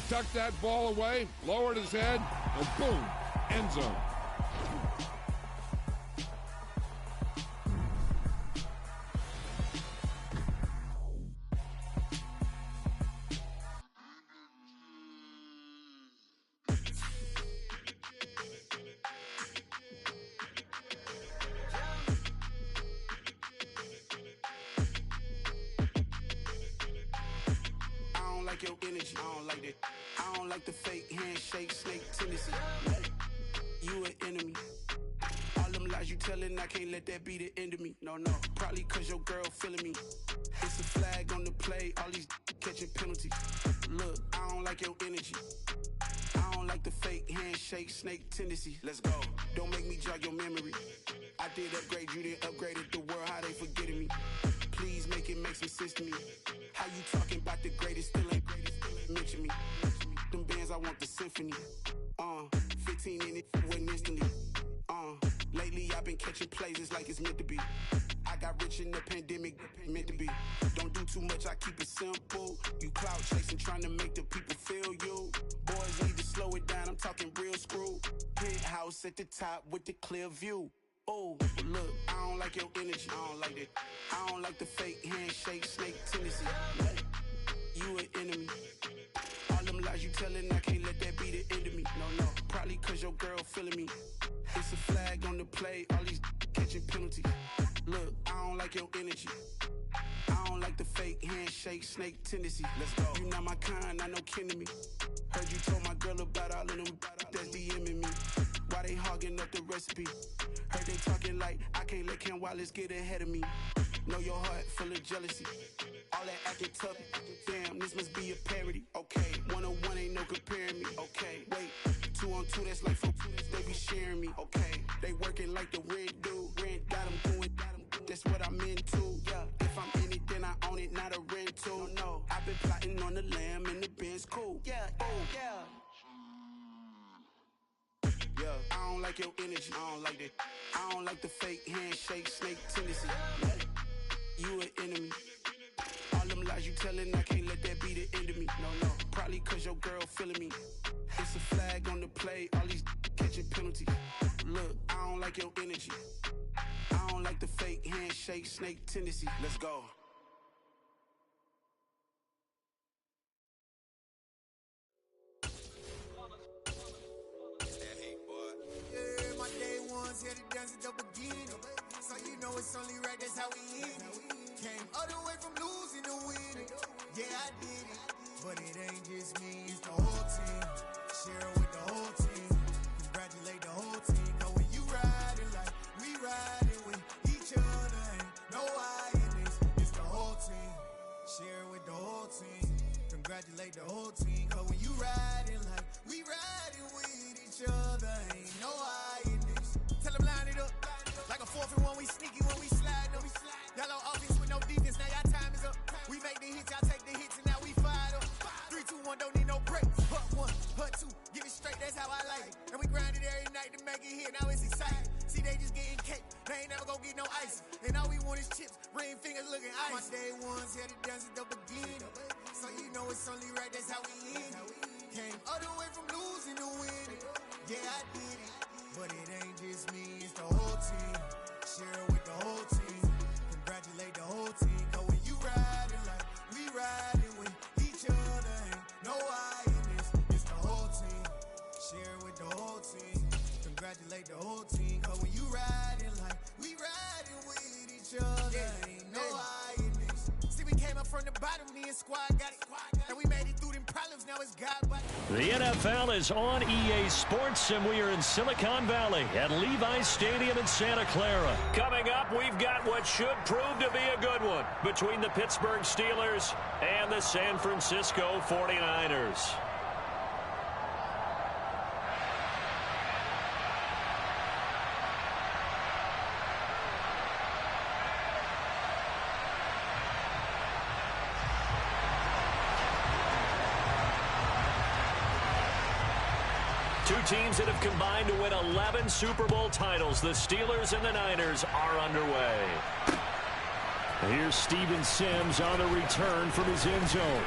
tucked that ball away, lowered his head, and boom, end zone. Your energy, I don't like that. I don't like the fake handshake, snake tendency. You an enemy. All them lies you telling, I can't let that be the end of me. No, probably cause your girl feeling me. It's a flag on the play, all these catching penalties. Look, I don't like your energy. I don't like the fake handshake, snake tendency. Let's go. Don't make me jog your memory. I did upgrade, you didn't upgrade it. The world, how they forgetting me. Please make it make some sense to me. How you talking about the greatest, still ain't mention me. Them bands, I want the symphony. 15 in it, went instantly. Lately I've been catching plays, it's like it's meant to be. I got rich in the pandemic, meant to be. Don't do too much, I keep it simple. You clout chasing, trying to make the people feel you. Boys need to slow it down, I'm talking real screw. Penthouse at the top with the clear view. Oh, look, I don't like your energy, I don't like that. I don't like the fake handshake, snake tendency. You an enemy. All them lies you telling, I can't let that be the end of me. No, probably cause your girl feeling me. It's a flag on the play, all these catching penalties. Look, I don't like your energy. I don't like the fake handshake, snake tendency. Let's go. You not my kind, not no kin to me. Heard you told my girl about all of them that's DMing me. Why they hogging up the recipe? Heard they talking like I can't let Ken Wallace get ahead of me. Know your heart full of jealousy. All that acting tough. Damn, this must be a parody. Okay, 1-on-1 ain't no comparing me. Okay, wait, 2-on-2 that's like 4-2. They be sharing me. Okay, they working like the rent do. Rent got them doing. That's what I'm into. Yeah, if I'm in it, then I own it, not a rental. No, I've been plotting on the lamb and the Benz cool. Yeah, yeah. Yeah, I don't like your energy, I don't like that. I don't like the fake handshake, snake tendency. You an enemy. All them lies you telling, I can't let that be the end of me. No, probably cause your girl feeling me. It's a flag on the play, all these catching penalties. Look, I don't like your energy. I don't like the fake handshake, snake tendency. Let's go. Here to dance at the beginning, so you know it's only right, that's how we end it. Came all the way from losing to winning. Yeah, I did it, but it ain't just me, it's the whole team. Share it with the whole team. Congratulate the whole team. Cause when you riding like we riding with each other, ain't no I in this. It's the whole team. Share it with the whole team. Congratulate the whole team. Cause when you riding like we riding with each other, ain't no I in this. Tell them line it up. Like a 4th and 1, we sneaky when we slide them. Yellow offense with no defense, now y'all time is up. We make the hits, y'all take the hits, and now we fired up. 3, 2, 1, don't need no break. Hut 1, hut 2, give it straight, that's how I like it. And we grind it every night to make it hit, now it's exciting. See, they just getting cake, they ain't never gonna get no ice. And all we want is chips, ring fingers looking ice. My day ones here to dance at the beginning. So you know it's only right, that's how we end it. Came all the way from losing to winning. Yeah, I did it. But it ain't just me, it's the whole team. Share it with the whole team. Congratulate the whole team. Cause when you riding like we riding with each other, ain't no I in this. It's the whole team. Share it with the whole team. Congratulate the whole team. Cause when you riding like we riding with each other, ain't no I in this. See, we came up from the bottom, me and squad got it. And we made it through them problems, now it's God. The NFL is on EA Sports, and we are in Silicon Valley at Levi's Stadium in Santa Clara. Coming up, we've got what should prove to be a good one between the Pittsburgh Steelers and the San Francisco 49ers. Two teams that have combined to win 11 Super Bowl titles. The Steelers and the Niners are underway. Here's Steven Sims on a return from his end zone.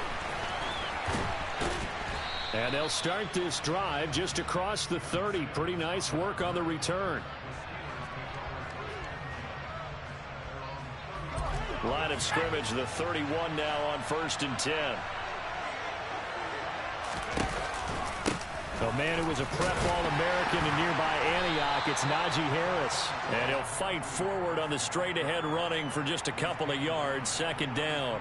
And they'll start this drive just across the 30. Pretty nice work on the return. Line of scrimmage, the 31 now on 1st and 10. A man who was a prep All-American in nearby Antioch, it's Najee Harris. And he'll fight forward on the straight-ahead running for just a couple of yards, 2nd down.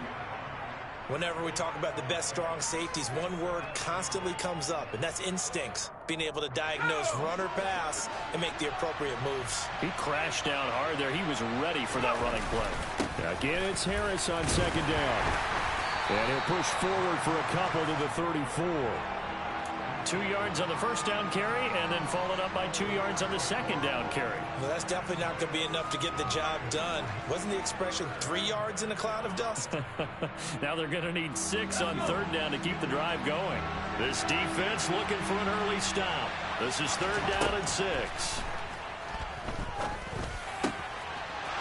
Whenever we talk about the best strong safeties, one word constantly comes up, and that's instincts. Being able to diagnose run or pass and make the appropriate moves. He crashed down hard there. He was ready for that running play. Again, it's Harris on 2nd down. And he'll push forward for a couple to the 34. 2 yards on the 1st down carry, and then followed up by 2 yards on the 2nd down carry. Well, that's definitely not going to be enough to get the job done. Wasn't the expression 3 yards in a cloud of dust? Now they're going to need 6 on 3rd down to keep the drive going. This defense looking for an early stop. This is 3rd down and 6.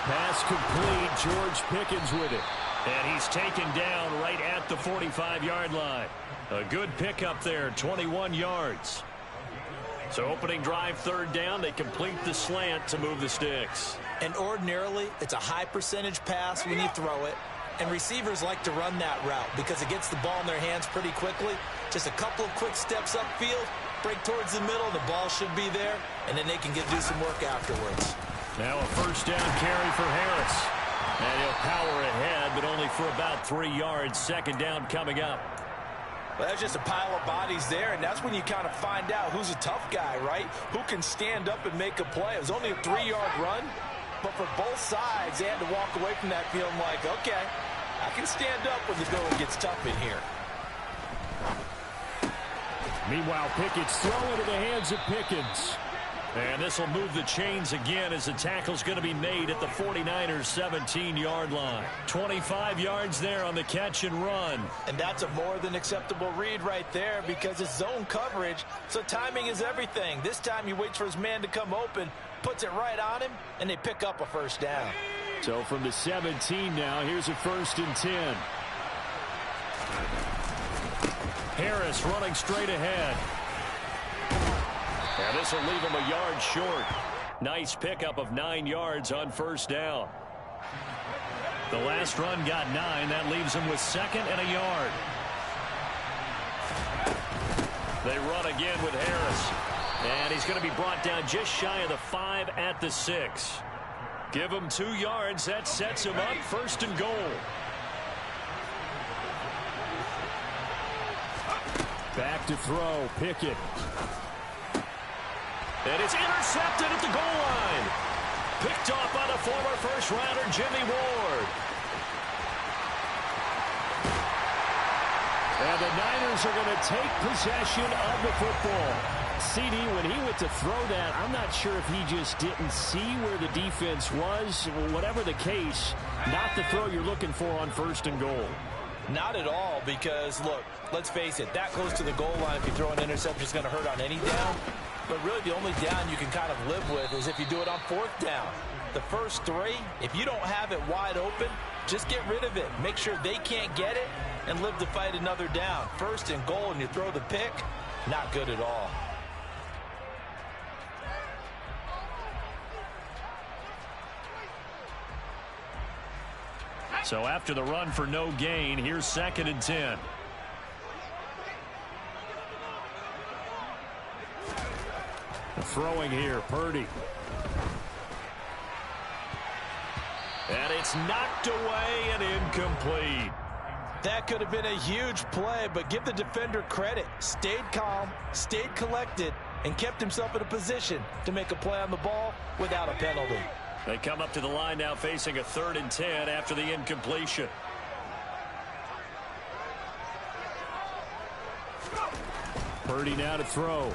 Pass complete. George Pickens with it. And he's taken down right at the 45-yard line. A good pickup there, 21 yards. So opening drive 3rd down, they complete the slant to move the sticks. And ordinarily, it's a high percentage pass when you throw it. And receivers like to run that route because it gets the ball in their hands pretty quickly. Just a couple of quick steps upfield, break towards the middle, the ball should be there, and then they can do some work afterwards. Now a 1st down carry for Harris. And he'll power ahead, but only for about 3 yards. 2nd down coming up. Well, that's just a pile of bodies there, and that's when you kind of find out who's a tough guy, right? Who can stand up and make a play. It was only a 3-yard run, but for both sides, they had to walk away from that feeling like, okay, I can stand up when the going gets tough in here. Meanwhile, Pickett's throw into the hands of Pickens. And this will move the chains again as the tackle's going to be made at the 49ers' 17-yard line. 25 yards there on the catch and run. And that's a more than acceptable read right there because it's zone coverage, so timing is everything. This time he waits for his man to come open, puts it right on him, and they pick up a 1st down. So from the 17 now, here's a 1st and 10. Harris running straight ahead. And this will leave him a yard short. Nice pickup of 9 yards on 1st down. The last run got 9. That leaves him with 2nd and a yard. They run again with Harris. And he's going to be brought down just shy of the 5 at the 6. Give him 2 yards. That sets him up 1st and goal. Back to throw. Pickett. And it's intercepted at the goal line. Picked off by the former 1st-rounder, Jimmy Ward. And the Niners are going to take possession of the football. CD, when he went to throw that, I'm not sure if he just didn't see where the defense was. Whatever the case, not the throw you're looking for on 1st and goal. Not at all because, look, let's face it, that close to the goal line, if you throw an interception, it's going to hurt on any down. But really the only down you can kind of live with is if you do it on 4th down. The first 3, if you don't have it wide open, just get rid of it. Make sure they can't get it and live to fight another down. 1st and goal and you throw the pick, not good at all. So after the run for no gain, here's 2nd and 10. Throwing here, Purdy. And it's knocked away and incomplete. That could have been a huge play, but give the defender credit. Stayed calm, stayed collected, and kept himself in a position to make a play on the ball without a penalty. They come up to the line now facing a 3rd and 10 after the incompletion. Purdy now to throw.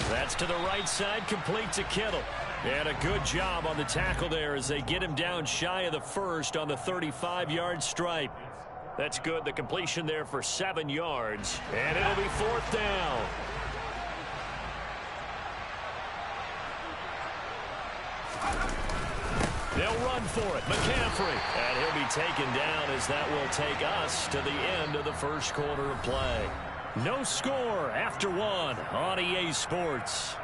That's to the right side, complete to Kittle. And a good job on the tackle there as they get him down shy of the 1st on the 35-yard stripe. That's good. The completion there for 7 yards. And it'll be 4th down. They'll run for it. McCaffrey. And he'll be taken down as that will take us to the end of the 1st quarter of play. No score after one on EA Sports.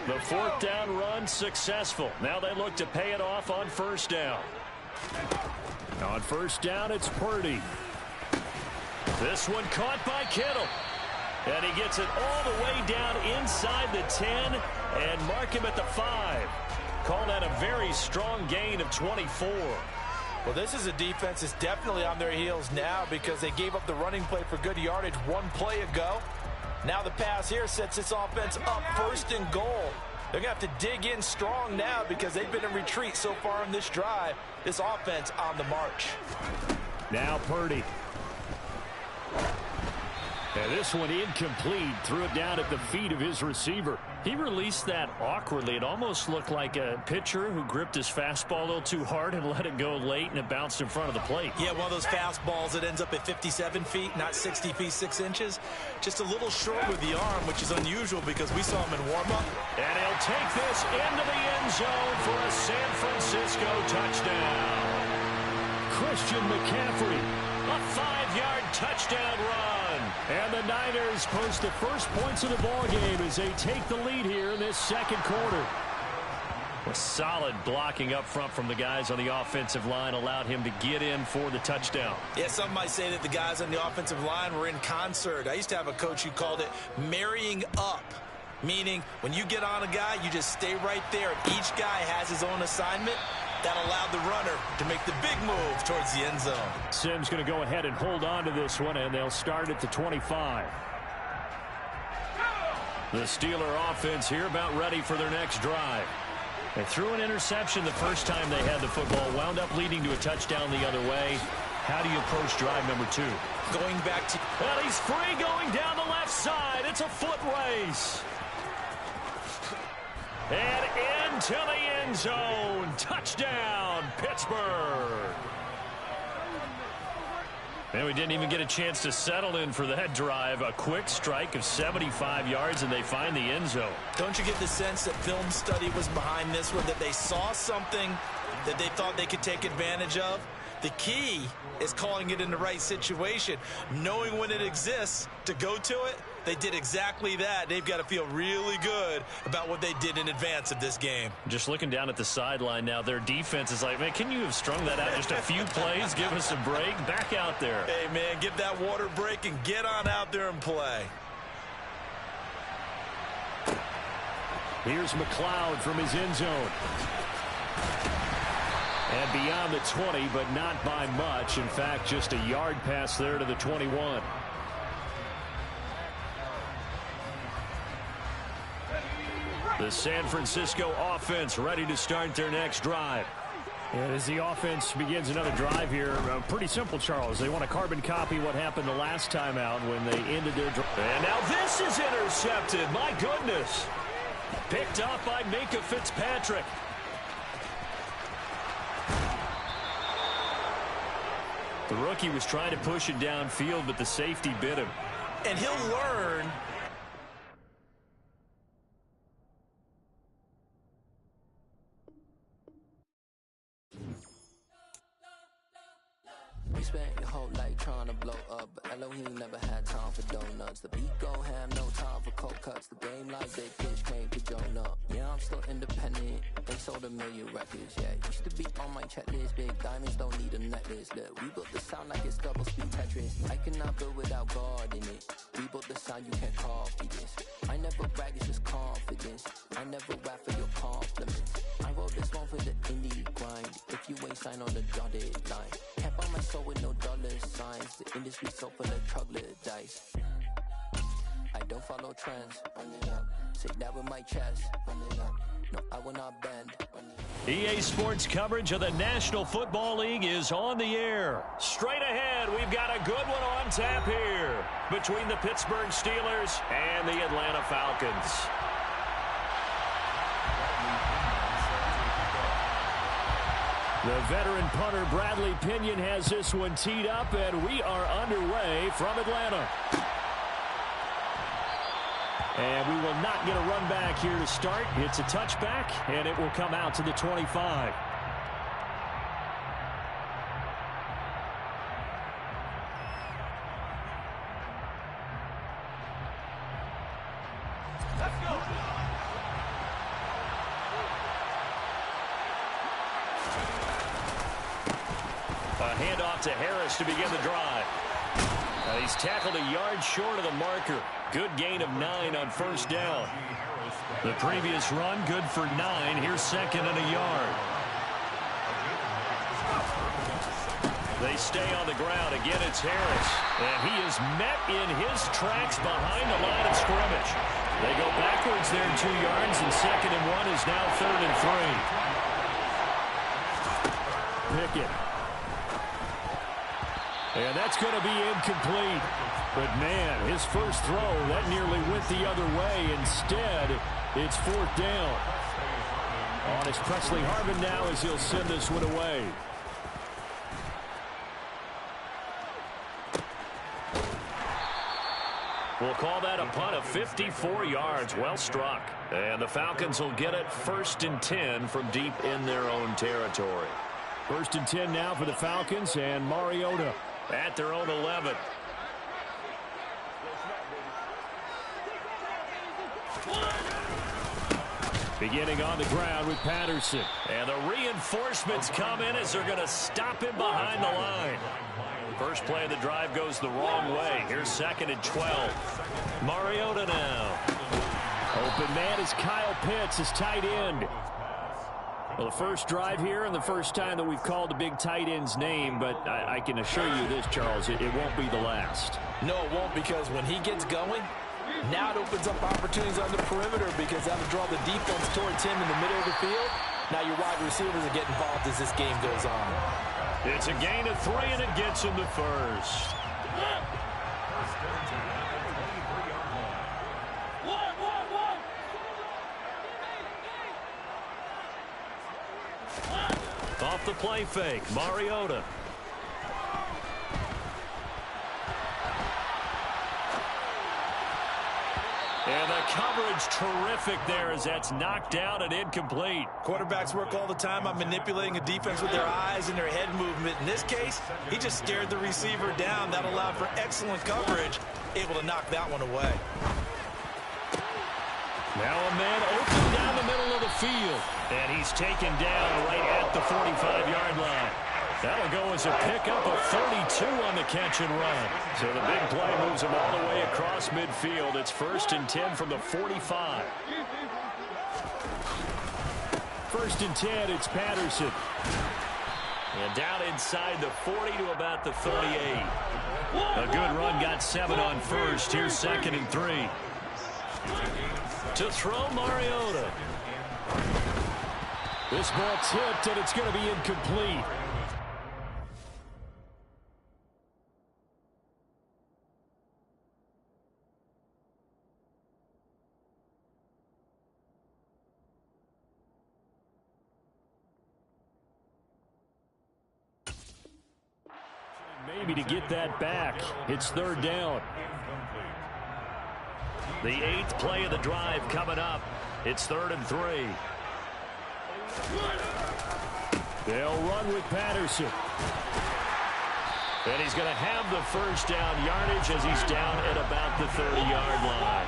The fourth down run successful. Now they look to pay it off on first down. On first down, it's Purdy. This one caught by Kittle. And he gets it all the way down inside the 10 and mark him at the 5. Call that a very strong gain of 24. Well, this is a defense that's definitely on their heels now because they gave up the running play for good yardage one play ago. Now the pass here sets this offense up first and goal. They're going to have to dig in strong now because they've been in retreat so far in this drive. This offense on the march. Now Purdy. And this one incomplete. Threw it down at the feet of his receiver. He released that awkwardly. It almost looked like a pitcher who gripped his fastball a little too hard and let it go late, and it bounced in front of the plate. Yeah, one of those fastballs that ends up at 57 feet, not 60 feet, 6 inches. Just a little short with the arm, which is unusual because we saw him in warm-up. And he'll take this into the end zone for a San Francisco touchdown. Christian McCaffrey, a 5-yard touchdown run. And the Niners post the first points of the ballgame as they take the lead here in this second quarter. A solid blocking up front from the guys on the offensive line allowed him to get in for the touchdown. Yeah, some might say that the guys on the offensive line were in concert. I used to have a coach who called it marrying up, meaning when you get on a guy, you just stay right there. Each guy has his own assignment. That allowed the runner to make the big move towards the end zone. Simms going to go ahead and hold on to this one, and they'll start at the 25. The Steeler offense here about ready for their next drive. They threw an interception the first time they had the football, wound up leading to a touchdown the other way. How do you approach drive number 2? Going back to... Well, he's free going down the left side. It's a foot race. And into the end zone. Touchdown, Pittsburgh. And we didn't even get a chance to settle in for that drive. A quick strike of 75 yards, and they find the end zone. Don't you get the sense that film study was behind this one, that they saw something that they thought they could take advantage of? The key is calling it in the right situation, knowing when it exists to go to it. They did exactly that. They've got to feel really good about what they did in advance of this game. Just looking down at the sideline now, their defense is like, man, can you have strung that out just a few plays? Give us a break. Back out there. Hey, man, give that water break and get on out there and play. Here's McLeod from his end zone. And beyond the 20, but not by much. In fact, just a yard pass there to the 21. The San Francisco offense ready to start their next drive. And as the offense begins another drive here, pretty simple, Charles. They want to carbon copy what happened the last time out when they ended their drive. And now this is intercepted. My goodness. Picked up by Minka Fitzpatrick. The rookie was trying to push it downfield, but the safety bit him. And he'll learn. We spent your whole life trying to blow up, but Elohim never had time for donuts. The beat go ham, no time for cold cuts. The game like big fish came to join up. Yeah, I'm still independent. They sold 1 million records, yeah. Used to be on my checklist. Big diamonds don't need a necklace. Look, we built the sound like it's double speed Tetris. I cannot build without God in it. We built the sound, you can't copy this. I never brag, it's just confidence. I never rap for your compliments. I wrote this one for the indie grind. If you ain't signed on the dotted line, can't buy my soul with no dollar signs. The industry so full of troglodytes. I don't follow trends. Run it up. Say that with my chest. Run it up. No, I will not bend. EA Sports coverage of the National Football League is on the air. Straight ahead, we've got a good one on tap here between the Pittsburgh Steelers and the Atlanta Falcons. The veteran punter Bradley Pinion has this one teed up, and we are underway from Atlanta. And we will not get a run back here to start. It's a touchback, and it will come out to the 25. Handoff to Harris to begin the drive. He's tackled a yard short of the marker. Good gain of 9 on first down. The previous run, good for 9. Here's second and a yard. They stay on the ground. Again, it's Harris. And he is met in his tracks behind the line of scrimmage. They go backwards there 2 yards, and second and 1 is now third and 3. Pickett. And that's going to be incomplete. But, man, his first throw, that nearly went the other way. Instead, it's fourth down. On is Presley Harvin now as he'll send this one away. We'll call that a punt of 54 yards. Well struck. And the Falcons will get it 1st and 10 from deep in their own territory. 1st and 10 now for the Falcons, and Mariota at their own 11. Beginning on the ground with Patterson. And the reinforcements come in as they're going to stop him behind the line. First play of the drive goes the wrong way. Here's 2nd and 12. Mariota now. Open man is Kyle Pitts, his tight end. Well, the first drive here and the first time that we've called the big tight end's name, but I can assure you this, Charles, it won't be the last. No, it won't, because when he gets going, now it opens up opportunities on the perimeter because that'll draw the defense towards him in the middle of the field. Now your wide receivers will get involved as this game goes on. It's a gain of 3, and it gets him to first. Off the play fake, Mariota. And the coverage terrific there as that's knocked down and incomplete. Quarterbacks work all the time on manipulating a defense with their eyes and their head movement. In this case, he just stared the receiver down. That allowed for excellent coverage, able to knock that one away. Now a man open down the middle of the field. And he's taken down right at the 45-yard line. That'll go as a pickup of 32 on the catch and run. So the big play moves him all the way across midfield. It's 1st and 10 from the 45. 1st and 10, it's Patterson. And down inside the 40 to about the 38. A good run, got 7 on first. Here's 2nd and 3. To throw Mariota. This ball tipped, and it's going to be incomplete. Maybe to get that back. It's 3rd down. The 8th play of the drive coming up. It's 3rd and 3. They'll run with Patterson. And he's going to have the first down yardage as he's down at about the 30-yard line.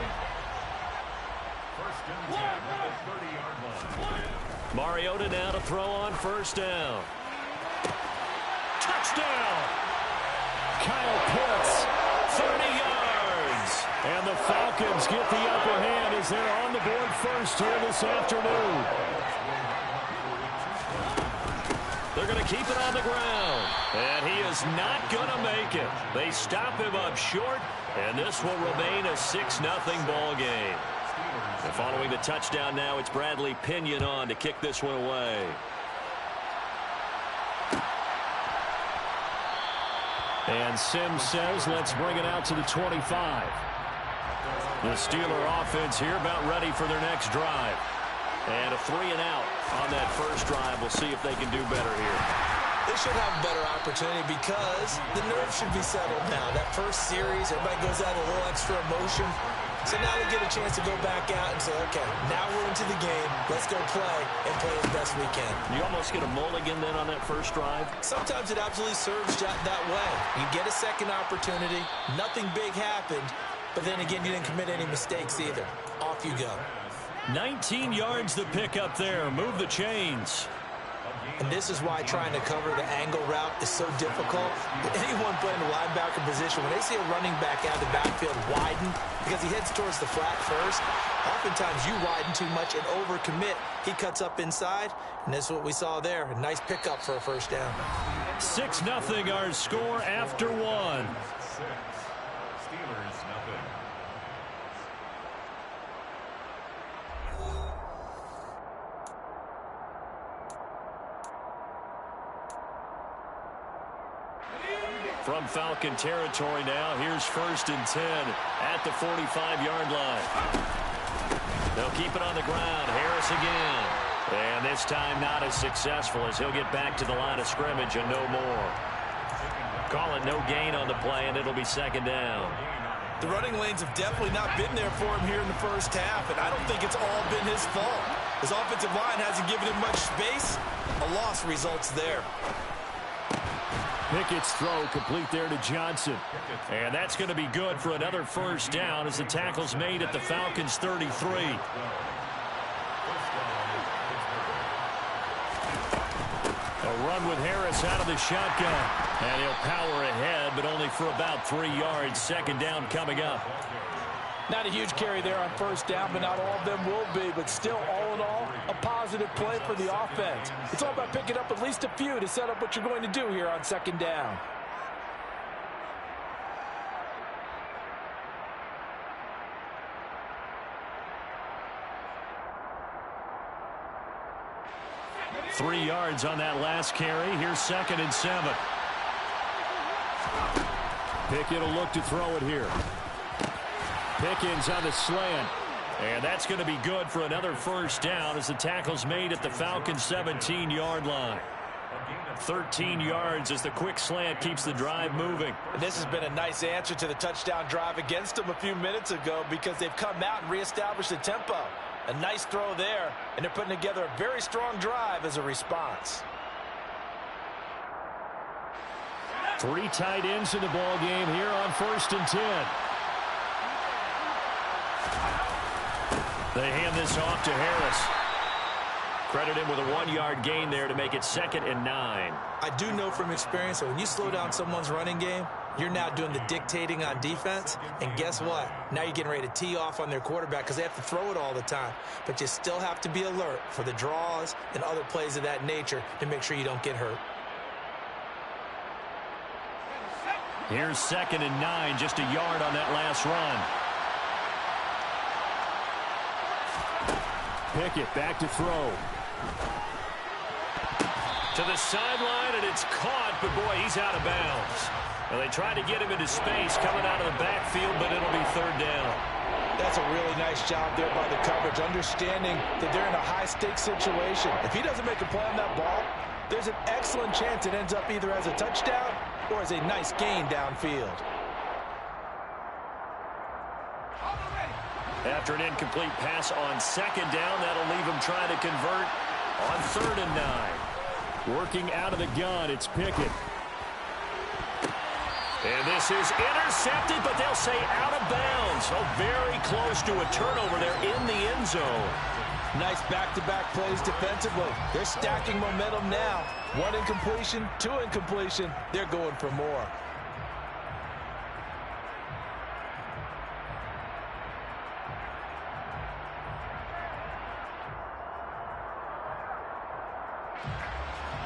Mariota now to throw on 1st down. Touchdown! Kyle Pitts, 30 yards. And the Falcons get the upper hand as they're on the board first here this afternoon. They're going to keep it on the ground. And he is not going to make it. They stop him up short, and this will remain a 6-0 ball game. And following the touchdown now, it's Bradley Pinion on to kick this one away. And Sims says, let's bring it out to the 25. The Steeler offense here about ready for their next drive. And a 3 and out on that first drive. We'll see if they can do better here. They should have a better opportunity because the nerves should be settled now. That first series, everybody goes out with a little extra emotion. So now they get a chance to go back out and say, okay, now we're into the game. Let's go play and play as best we can. You almost get a mulligan then on that first drive? Sometimes it absolutely serves that way. You get a second opportunity. Nothing big happened. But then again, you didn't commit any mistakes either. Off you go. 19 yards the pick up there. Move the chains. And this is why trying to cover the angle route is so difficult. Anyone playing the linebacker position, when they see a running back out of the backfield widen because he heads towards the flat first, oftentimes you widen too much and overcommit. He cuts up inside, and this is what we saw there. A nice pickup for a first down. 6-0 our score after one. From Falcon territory now, here's 1st and 10 at the 45-yard line. They'll keep it on the ground. Harris again. And this time not as successful as he'll get back to the line of scrimmage and no more. Call it no gain on the play, and it'll be 2nd down. The running lanes have definitely not been there for him here in the first half, and I don't think it's all been his fault. His offensive line hasn't given him much space. A loss results there. Pickett's throw complete there to Johnson. And that's going to be good for another first down as the tackle's made at the Falcons' 33. A run with Harris out of the shotgun. And he'll power ahead, but only for about 3 yards. 2nd down coming up. Not a huge carry there on first down, but not all of them will be. But still, all in all, a positive play for the offense. It's all about picking up at least a few to set up what you're going to do here on 2nd down. Three yards on that last carry. Here's 2nd and 7. Pickett will look to throw it here. Pickens on the slant. And that's going to be good for another first down as the tackle's made at the Falcons' 17-yard line. 13 yards as the quick slant keeps the drive moving. And this has been a nice answer to the touchdown drive against them a few minutes ago because they've come out and reestablished the tempo. A nice throw there, and they're putting together a very strong drive as a response. 3 tight ends in the ball game here on 1st and 10. They hand this off to Harris. Credit him with a 1-yard gain there to make it 2nd and 9. I do know from experience that when you slow down someone's running game, you're now doing the dictating on defense. And guess what? Now you're getting ready to tee off on their quarterback because they have to throw it all the time. But you still have to be alert for the draws and other plays of that nature to make sure you don't get hurt. Here's 2nd and 9, just a yard on that last run. Pickett back to throw. To the sideline, and it's caught, but boy, he's out of bounds. Well, they tried to get him into space coming out of the backfield, but it'll be 3rd down. That's a really nice job there by the coverage, understanding that they're in a high-stakes situation. If he doesn't make a play on that ball, there's an excellent chance it ends up either as a touchdown or as a nice gain downfield. After an incomplete pass on 2nd down, that'll leave him trying to convert on 3rd and 9. Working out of the gun, it's Pickett. And this is intercepted, but they'll say out of bounds. Oh, very close to a turnover there in the end zone. Nice back-to-back plays defensively. They're stacking momentum now. 1 incompletion, 2 incompletion. They're going for more.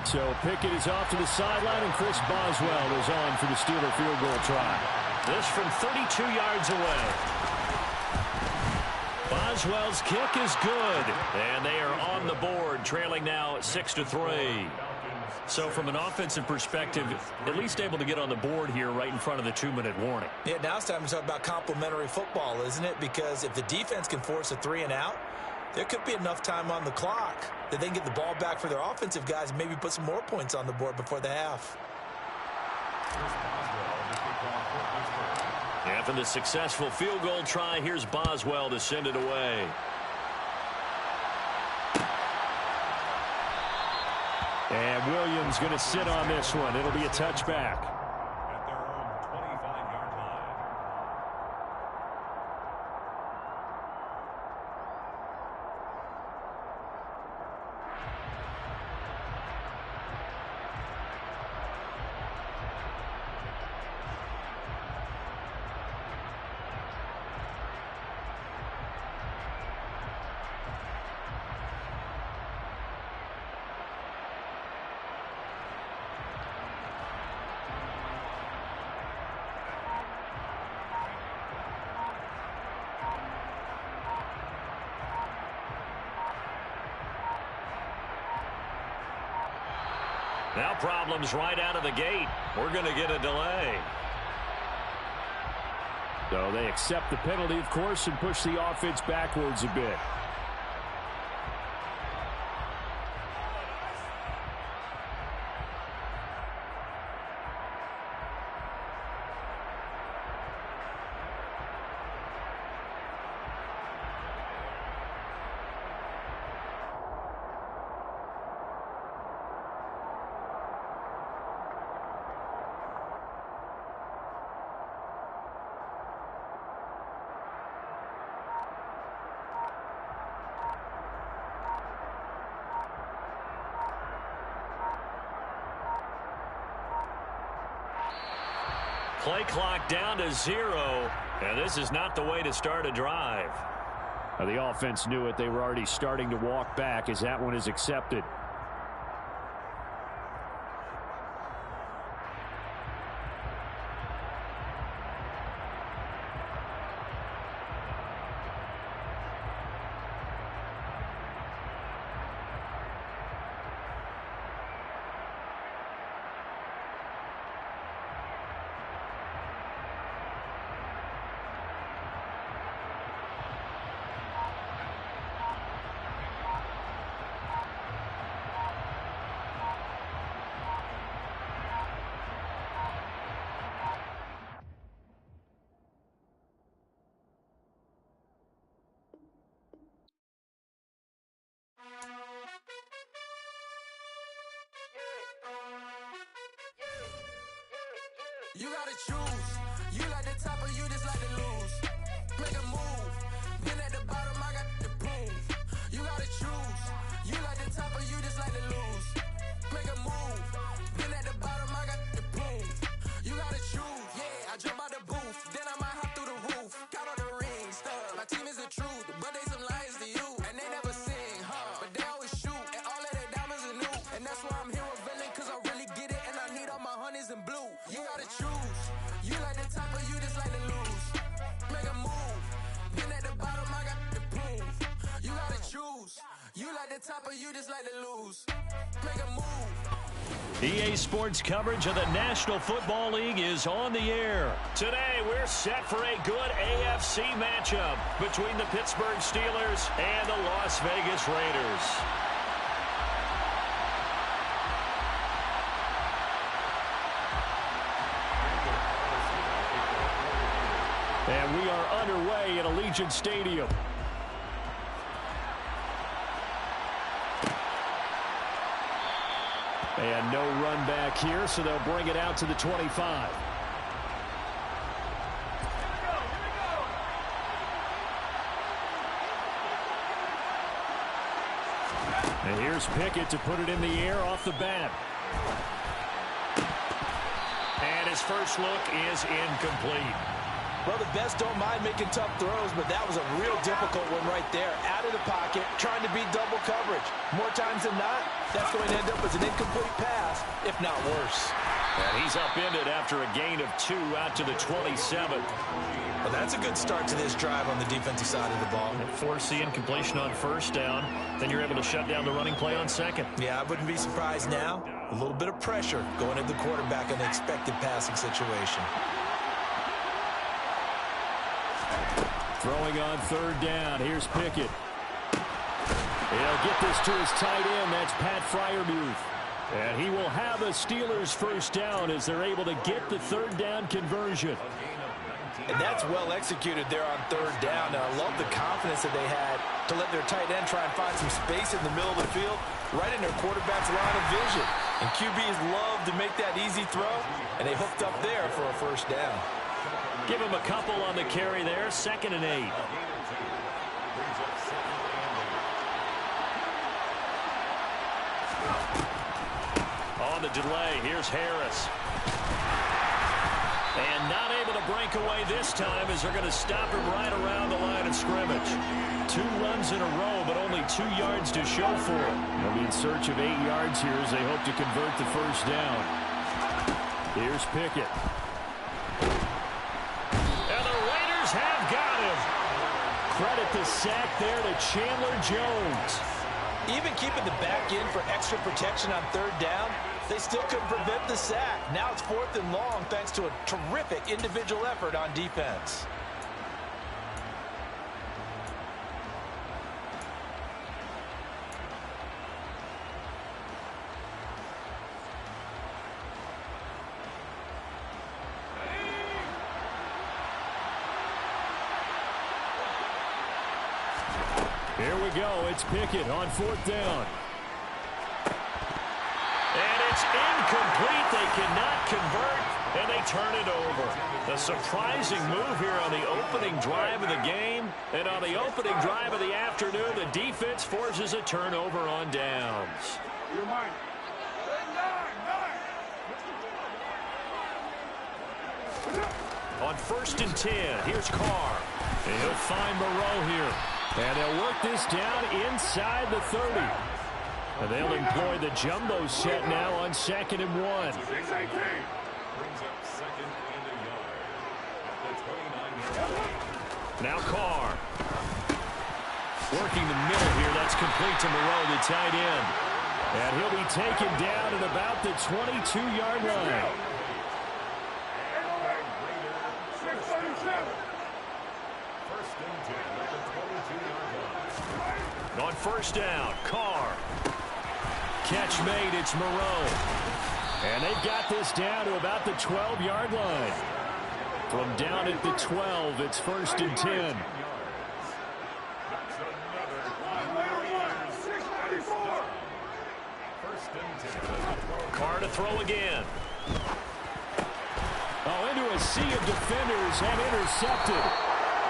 So Pickett is off to the sideline, and Chris Boswell is on for the Steeler field goal try. This from 32 yards away. Boswell's kick is good, and they are on the board, trailing now 6-3. So from an offensive perspective, at least able to get on the board here right in front of the 2-minute warning. Yeah, now it's time to talk about complementary football, isn't it? Because if the defense can force a 3 and out, there could be enough time on the clock that they can get the ball back for their offensive guys and maybe put some more points on the board before the half. After the successful field goal try, here's Boswell to send it away. And Williams going to sit on this one. It'll be a touchback. At their own 25-yard line. Now problems right out of the gate. We're going to get a delay. So they accept the penalty, of course, and push the offense backwards a bit. Play clock down to 0, and this is not the way to start a drive. The offense knew it. They were already starting to walk back as that one is accepted. You gotta choose. You like the top or you just like to lose. Make a move. Been at the bottom, I got the proof. You gotta choose. You like the top or you just like to lose. Make a move. Been at the bottom, I got the proof. You gotta choose. Yeah, I jump out the booth. Then I might hop through the roof. Count on the rings, stuff. My team is the truth, but they some liars to you. And they never sing, huh? But they always shoot. And all of their diamonds are new. And that's why I'm here with Villain, cause I really get it. And I need all my honeys in blue. You gotta choose. You like the top or you just like to lose. Make a move. Been at the bottom, I got the proof. You gotta choose. You like the top or you just like to lose. Make a move. EA Sports coverage of the National Football League is on the air. Today, we're set for a good AFC matchup between the Pittsburgh Steelers and the Las Vegas Raiders. And we are underway at Allegiant Stadium. And no run back here, so they'll bring it out to the 25. And here's Pickett to put it in the air off the bat. And his first look is incomplete. Well, the best don't mind making tough throws, but that was a real difficult one right there. Out of the pocket, trying to beat double coverage. More times than not, that's going to end up as an incomplete pass, if not worse. And he's upended after a gain of 2 out to the 27. Well, that's a good start to this drive on the defensive side of the ball. Force the incompletion on first down. Then you're able to shut down the running play on second. Yeah, I wouldn't be surprised now. A little bit of pressure going at the quarterback in an expected passing situation. Throwing on third down. Here's Pickett. He'll get this to his tight end. That's Pat Freiermuth. And he will have a Steelers first down as they're able to get the third down conversion. And that's well executed there on third down. And I love the confidence that they had to let their tight end try and find some space in the middle of the field, right in their quarterback's line of vision. And QBs love to make that easy throw, and they hooked up there for a first down. Give him a couple on the carry there, 2nd and 8. On the delay, here's Harris. And not able to break away this time as they're going to stop him right around the line of scrimmage. 2 runs in a row, but only 2 yards to show for it. They'll be in search of 8 yards here as they hope to convert the first down. Here's Pickett. And the Raiders have got him. Credit the sack there to Chandler Jones. Even keeping the back end for extra protection on third down, they still couldn't prevent the sack. Now it's 4th and long thanks to a terrific individual effort on defense. Here we go. It's Pickett on 4th down. And it's incomplete. They cannot convert, and they turn it over. A surprising move here on the opening drive of the game. And on the opening drive of the afternoon, the defense forces a turnover on downs. On 1st and 10, here's Carr. And he'll find Moreau here. And they'll work this down inside the 30. And they'll employ the jumbo set now on 2nd and 1. Now Carr. Working the middle here. That's complete to Moreau, the tight end. And he'll be taken down at about the 22-yard line. On 1st down, Carr. Catch made, it's Moreau. And they've got this down to about the 12-yard line. From down at the 12, it's 1st and 10. Carr to throw again. Oh, into a sea of defenders and intercepted.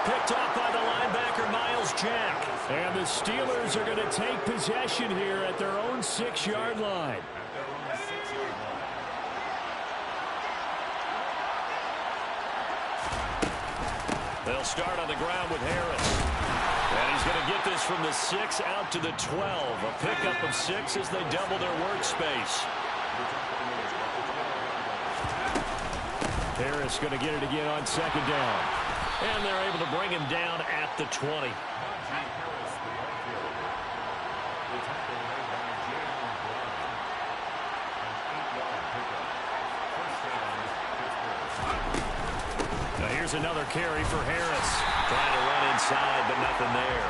Picked off by the linebacker, Miles Jack. And the Steelers are going to take possession here at their own 6-yard line. They'll start on the ground with Harris. And he's going to get this from the 6 out to the 12. A pickup of 6 as they double their workspace. Harris going to get it again on 2nd down. And they're able to bring him down at the 20. Now here's another carry for Harris. Trying to run inside, but nothing there.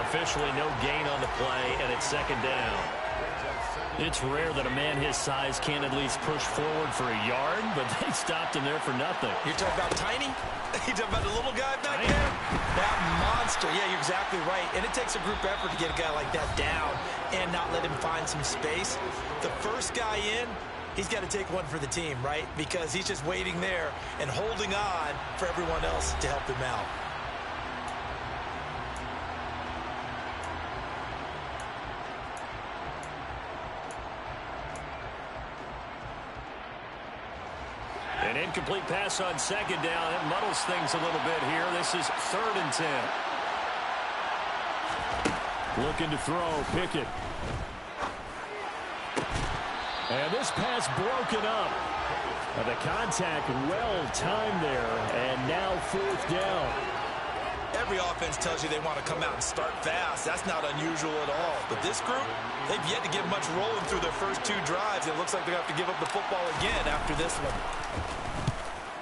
Officially no gain on the play, and it's 2nd down. It's rare that a man his size can't at least push forward for a yard, but they stopped him there for nothing. You're talking about tiny? You're talking about the little guy back there? That monster. Yeah, you're exactly right. And it takes a group effort to get a guy like that down and not let him find some space. The first guy in, he's got to take one for the team, right? Because he's just waiting there and holding on for everyone else to help him out. An incomplete pass on 2nd down. It muddles things a little bit here. This is 3rd and 10. Looking to throw, Pickett. And this pass broken up. And the contact well timed there. And now 4th down. Every offense tells you they want to come out and start fast. That's not unusual at all. But this group, they've yet to get much rolling through their first 2 drives. It looks like they're going to have to give up the football again after this one.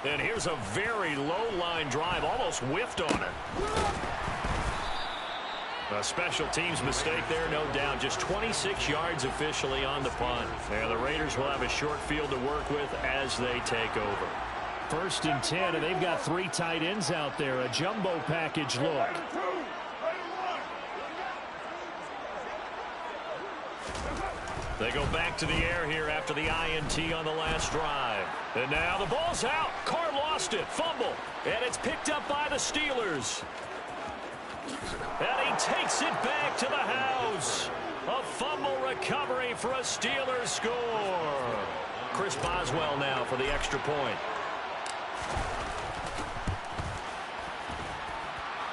And here's a very low line drive, almost whiffed on it. A special teams mistake there, no doubt. Just 26 yards officially on the punt. And the Raiders will have a short field to work with as they take over. 1st and 10, and they've got 3 tight ends out there. A jumbo package look. They go back to the air here after the INT on the last drive. And now the ball's out. Carr lost it. Fumble. And it's picked up by the Steelers. And he takes it back to the house. A fumble recovery for a Steelers score. Chris Boswell now for the extra point.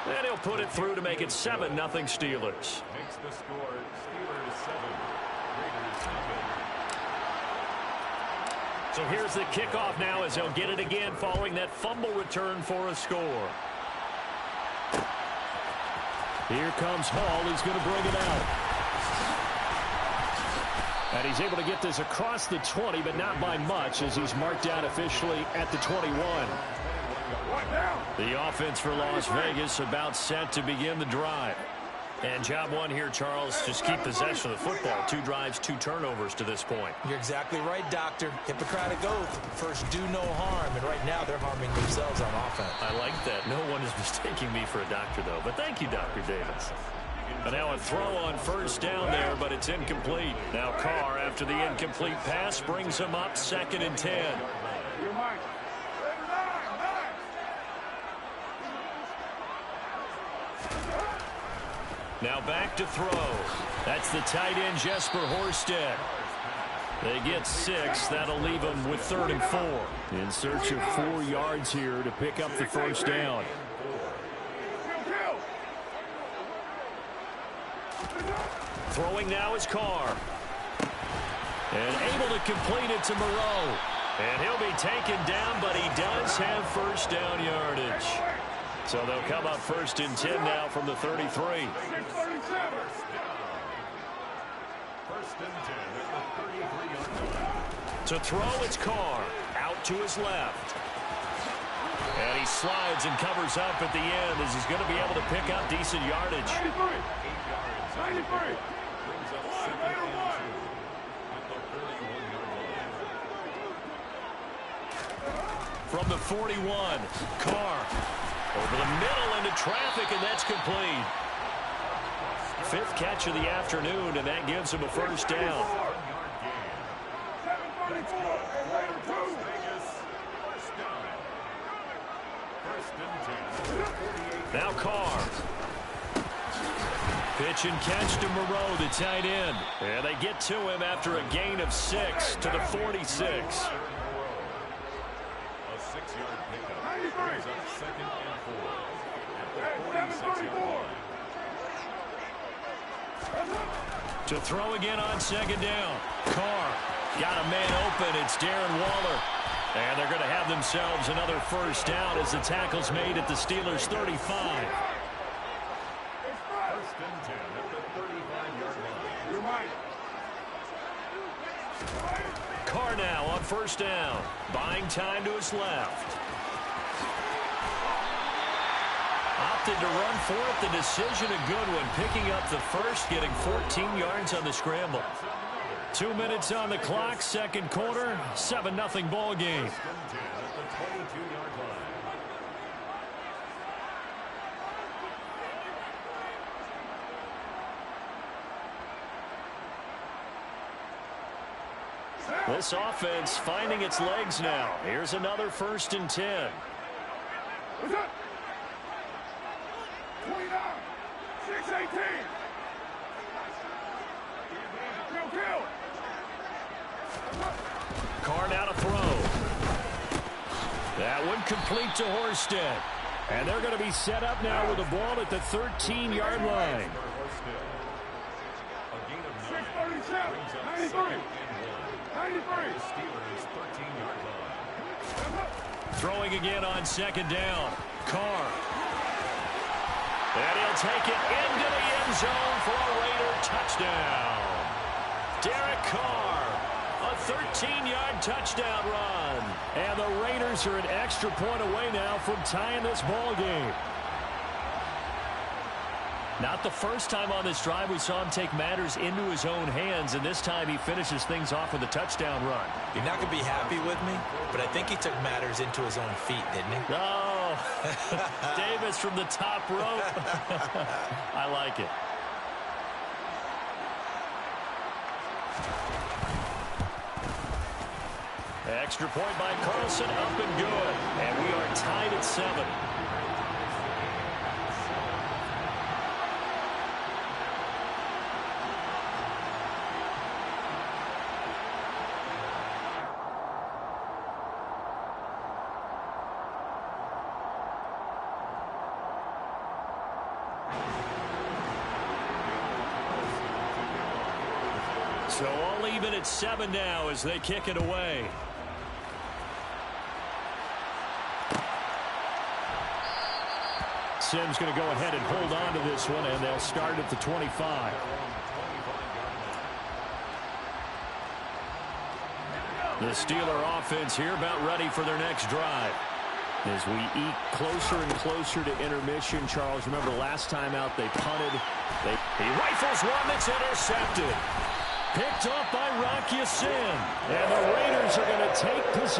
And he'll put it through to make it 7-0 Steelers. Makes the score Steelers 7, Raiders 7. So here's the kickoff now as they'll get it again following that fumble return for a score. Here comes Hall. He's going to bring it out. And he's able to get this across the 20, but not by much as he's marked down officially at the 21. The offense for Las Vegas about set to begin the drive. And job one here, Charles, just keep possession of the football. 2 drives, 2 turnovers to this point. You're exactly right, Doctor. Hippocratic oath. First, do no harm. And right now, they're harming themselves on offense. I like that. No one is mistaking me for a doctor, though. But thank you, Dr. Davis. And now a throw on 1st down there, but it's incomplete. Now Carr, after the incomplete pass, brings him up 2nd and 10. Now back to throw. That's the tight end, Jesper Horsted. They get 6. That'll leave them with 3rd and 4. In search of 4 yards here to pick up the 1st down. Throwing now is Carr. And able to complete it to Moreau. And he'll be taken down, but he does have 1st down yardage. So they'll come up 1st and 10 now from the 33. 1st and 10 at the 33-yard line. To throw, it's Carr. Out to his left. And he slides and covers up at the end as he's going to be able to pick up decent yardage. 8 yards. 93. Brings up 2nd and 2 at the 41-yard line. From the 41, Carr. Over the middle into traffic, and that's complete. 5th catch of the afternoon, and that gives him a 1st down. Now Carr. Pitch and catch to Moreau, the tight end. And they get to him after a gain of 6 to the 46. A 6-yard pickup. Brings up 2nd and 4 at the 46-yard line. To throw again on 2nd down. Carr got a man open. It's Darren Waller. And they're going to have themselves another 1st down as the tackle's made at the Steelers' 35. 1st and 10 at the 35-yard line. Carr now on 1st down. Buying time to his left. Opted to run for it. The decision a good one. Picking up the 1st, getting 14 yards on the scramble. 2 minutes on the clock, 2nd quarter, 7-0 ball game. 1st and 10 at the 22-yard line. This offense finding its legs now. Here's another 1st and 10. 29, 6-18. Carr now to throw. That one complete to Horsted. And they're going to be set up now with the ball at the 13-yard line. A gain of 9. Brings up 2nd and 1. The Steelers' 13-yard line. Throwing again on 2nd down. Carr. And he'll take it into the end zone for a Raider touchdown. Derek Carr, a 13-yard touchdown run. And the Raiders are an extra point away now from tying this ball game. Not the first time on this drive we saw him take matters into his own hands, and this time he finishes things off with a touchdown run. You're not going to be happy with me, but I think he took matters into his own feet, didn't he? Oh, Davis from the top rope. I like it. Extra point by Carlson, up and good. And we are tied at 7. So all even at 7 now as they kick it away. Sims going to go ahead and hold on to this one, and they'll start at the 25. The Steeler offense here about ready for their next drive. As we eke closer and closer to intermission, Charles, remember last time out they punted. He rifles one that's intercepted. Picked off by Rock Ya-Sin. And the Raiders are going to take possession.